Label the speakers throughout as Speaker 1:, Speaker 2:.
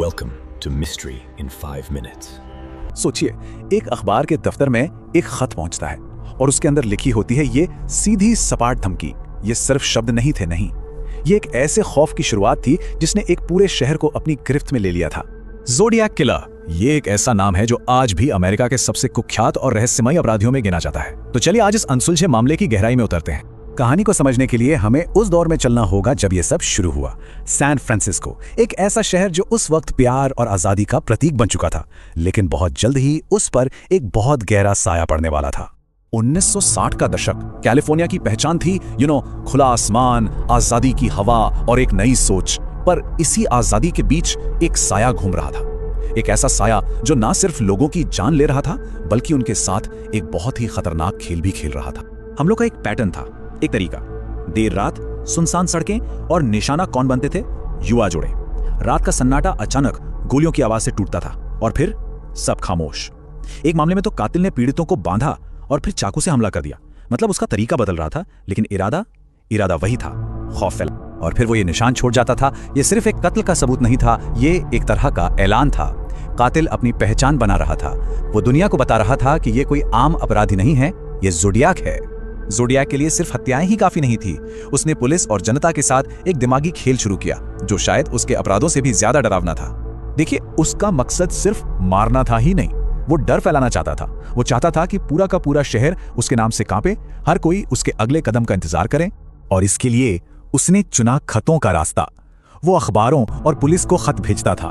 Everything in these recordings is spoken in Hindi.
Speaker 1: Welcome to Mystery in 5 minutes.
Speaker 2: सोचिए, एक अखबार के दफ्तर में एक खत पहुंचता है और उसके अंदर लिखी होती है ये सीधी सपाट धमकी। ये सिर्फ शब्द नहीं थे, नहीं, ये एक ऐसे खौफ की शुरुआत थी जिसने एक पूरे शहर को अपनी गिरफ्त में ले लिया था। ज़ोडिएक किलर, ये एक ऐसा नाम है जो आज भी अमेरिका के सबसे कुख्यात और रहस्यमयी अपराधियों में गिना जाता है। तो चलिए आज इस अनसुलझे मामले की गहराई में उतरते हैं। कहानी को समझने के लिए हमें उस दौर में चलना होगा जब ये सब शुरू हुआ। सैन फ्रांसिस्को, एक ऐसा शहर जो उस वक्त प्यार और आजादी का प्रतीक बन चुका था, लेकिन बहुत जल्द ही उस पर एक बहुत गहरा साया पड़ने वाला था। 1960 का दशक कैलिफोर्निया की पहचान थी, खुला आसमान, आजादी की हवा और एक नई सोच। पर इसी आजादी के बीच एक साया घूम रहा था, एक ऐसा साया जो ना सिर्फ लोगों की जान ले रहा था, बल्कि उनके साथ एक बहुत ही खतरनाक खेल भी खेल रहा था। हम लोग का एक पैटर्न था, एक तरीका। देर रात, सुनसान सड़कें और निशाना कौन बनते थे? युवा जोड़े। रात का सन्नाटा अचानक गोलियों की आवाज से टूटता था और फिर सब खामोश। एक मामले में तो कातिल ने पीड़ितों को बांधा और फिर चाकू से हमला कर दिया। मतलब उसका तरीका बदल रहा था, लेकिन इरादा वही था, खौफ फैला। और फिर वो ये निशान छोड़ जाता था। ये सिर्फ एक कत्ल का सबूत नहीं था, ये एक तरह का ऐलान था। कातिल अपनी पहचान बना रहा था। वो दुनिया को बता रहा था कि ये कोई आम अपराधी नहीं है, ये ज़ोडिएक है। ज़ोडिएक के लिए सिर्फ हत्याएं ही काफी नहीं थी। उसने पुलिस और जनता के साथ एक दिमागी खेल शुरू किया जो शायद उसके अपराधों से भी ज्यादा डरावना था। देखिए, उसका मकसद सिर्फ मारना था ही नहीं, वो डर फैलाना चाहता था। वो चाहता था कि पूरा का पूरा शहर उसके नाम से कांपे, हर कोई उसके अगले कदम का इंतजार करे। और इसके लिए उसने चुना खतों का रास्ता। वो अखबारों और पुलिस को खत भेजता था।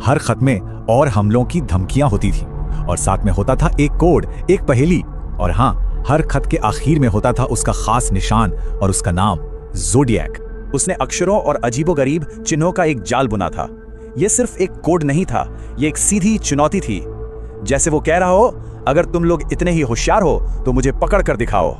Speaker 2: हर खत में और हमलों की धमकियां होती थी और साथ में होता था एक कोड, एक पहेली। और हाँ, हर खत के आखिर में होता था उसका खास निशान और उसका नाम, ज़ोडिएक। उसने अक्षरों और अजीबोगरीब चिन्हों का एक जाल बुना था। यह सिर्फ एक कोड नहीं था, यह एक सीधी चुनौती थी। जैसे वो कह रहा हो, अगर तुम लोग इतने ही होशियार हो तो मुझे पकड़ कर दिखाओ।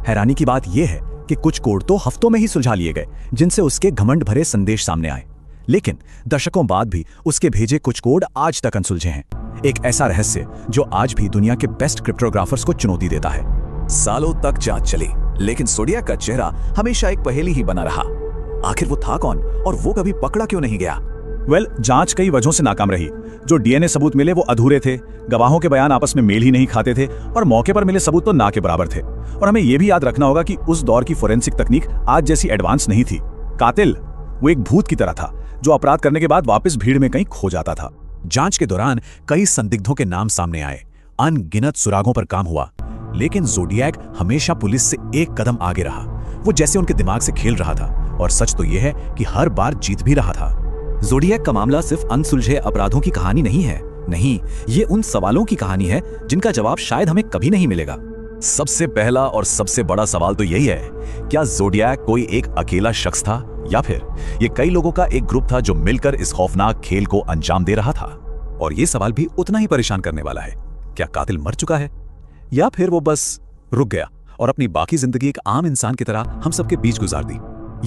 Speaker 2: हैरानी की बात यह है कि कुछ कोड तो हफ्तों में ही सुलझा लिए गए, जिनसे उसके घमंड भरे संदेश सामने आए। लेकिन दशकों बाद भी उसके भेजे कुछ कोड आज तक अनसुलझे हैं। एक ऐसा रहस्य जो आज भी दुनिया के बेस्ट क्रिप्टोग्राफर्स को चुनौती देता है। सालों तक जांच चली, लेकिन ज़ोडिएक का चेहरा हमेशा एक पहेली ही बना रहा। आखिर वो था कौन और वो कभी पकड़ा क्यों नहीं गया? जांच कई वजहों से नाकाम रही। जो डीएनए सबूत मिले वो अधूरे थे, गवाहों के बयान आपस में मेल ही नहीं खाते थे और मौके पर मिले सबूत तो ना के बराबर थे। और हमें यह भी याद रखना होगा कि उस दौर की फोरेंसिक तकनीक आज जैसी एडवांस नहीं थी। कातिल वो एक भूत की तरह था जो अपराध करने के बाद वापस भीड़ में कहीं खो जाता था। जांच के दौरान कई संदिग्धों के नाम सामने आए, अनगिनत सुरागों पर काम हुआ, लेकिन ज़ोडिएक हमेशा पुलिस से एक कदम आगे रहा। वो जैसे उनके दिमाग से खेल रहा था। और सच तो यह है कि हर बार जीत भी रहा था। ज़ोडिएक का मामला सिर्फ अनसुलझे अपराधों की कहानी नहीं है, नहीं, ये उन सवालों की कहानी है जिनका जवाब शायद हमें कभी नहीं मिलेगा। सबसे पहला और सबसे बड़ा सवाल तो यही है, क्या ज़ोडिएक कोई एक अकेला शख्स था या फिर ये कई लोगों का एक ग्रुप था जो मिलकर इस खौफनाक खेल को अंजाम दे रहा था? और ये सवाल भी उतना ही परेशान करने वाला है, क्या कातिल मर चुका है या फिर वो बस रुक गया और अपनी बाकी जिंदगी एक आम इंसान की तरह हम सबके बीच गुजार दी?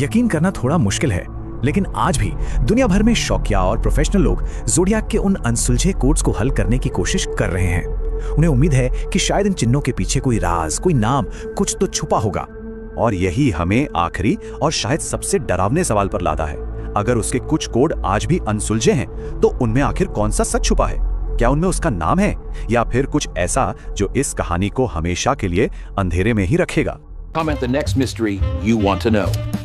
Speaker 2: यकीन करना थोड़ा मुश्किल है, लेकिन आज भी दुनिया भर में शौकिया और प्रोफेशनल लोग ज़ोडिएक के उन अनसुलझे कोड्स को हल करने की कोशिश कर रहे हैं। उन्हें उम्मीद है कि शायद इन चिन्हों के पीछे कोई राज, कोई नाम, कुछ तो छुपा होगा। और यही हमें आखिरी और शायद सबसे डरावने सवाल पर लाता है। अगर उसके कुछ कोड आज भी अनसुलझे हैं, तो उनमें आखिर कौन सा सच छुपा है? क्या उनमें उसका नाम है या फिर कुछ ऐसा जो इस कहानी को हमेशा के लिए अंधेरे में ही रखेगा?
Speaker 1: Comment the next mystery you want to know.